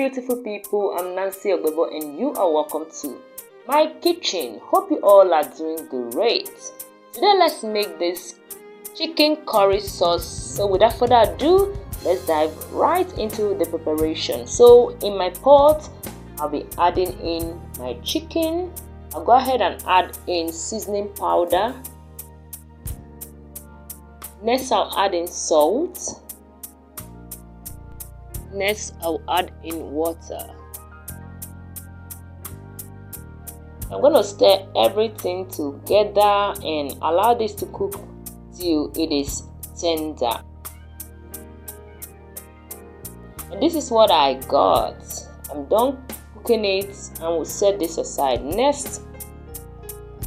beautiful people, I'm Nancy Ogbebo and you are welcome to my kitchen. Hope you all are doing great. Today let's make this chicken curry sauce. So without further ado, let's dive right into the preparation. So in my pot, I'll be adding in my chicken. I'll go ahead and add in seasoning powder. Next I'll add in salt. Next, I'll add in water. I'm going to stir everything together and allow this to cook till it is tender. And this is what I got. I'm done cooking it and we'll set this aside. Next,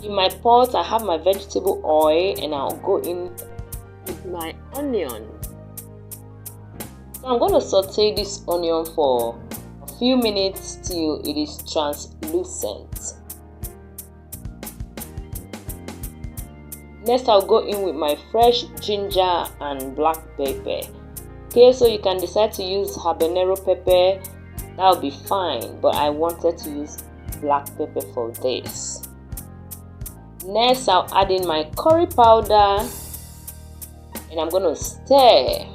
in my pot, I have my vegetable oil and I'll go in with my onion. I'm going to saute this onion for a few minutes till it is translucent. Next, I'll go in with my fresh ginger and black pepper. Okay, so you can decide to use habanero pepper, that'll be fine, but I wanted to use black pepper for this. Next, I'll add in my curry powder and I'm going to stir.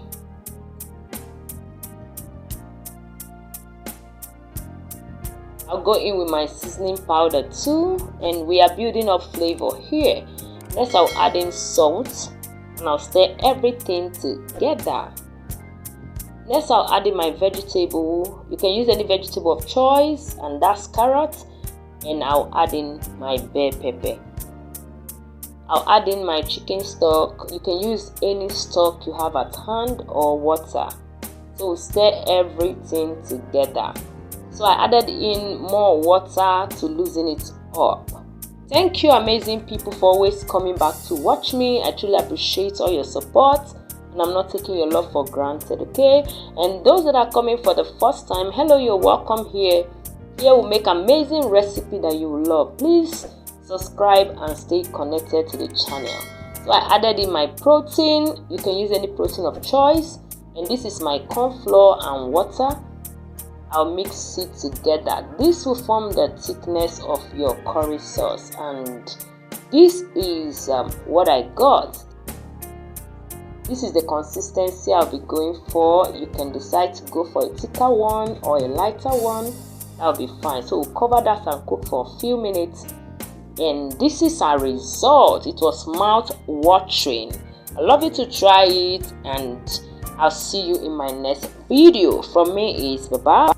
I'll go in with my seasoning powder too, and we are building up flavor here. Next, I'll add in salt and I'll stir everything together. Next, I'll add in my vegetable. You can use any vegetable of choice, and that's carrot. And I'll add in my bell pepper. I'll add in my chicken stock. You can use any stock you have at hand or water. So stir everything together. So I added in more water to loosen it up. Thank you amazing people for always coming back to watch me. I truly appreciate all your support and I'm not taking your love for granted, okay? And those that are coming for the first time, hello, you're welcome here. Here we'll make amazing recipe that you will love. Please subscribe and stay connected to the channel. So I added in my protein. You can use any protein of choice. And this is my corn flour and water. I'll mix it together. This will form the thickness of your curry sauce, and this is what I got. This is the consistency I'll be going for. You can decide to go for a thicker one or a lighter one. That'll be fine. So we'll cover that and cook for a few minutes, and this is our result. It was mouth-watering. I love you to try it, and I'll see you in my next video. From me is bye-bye.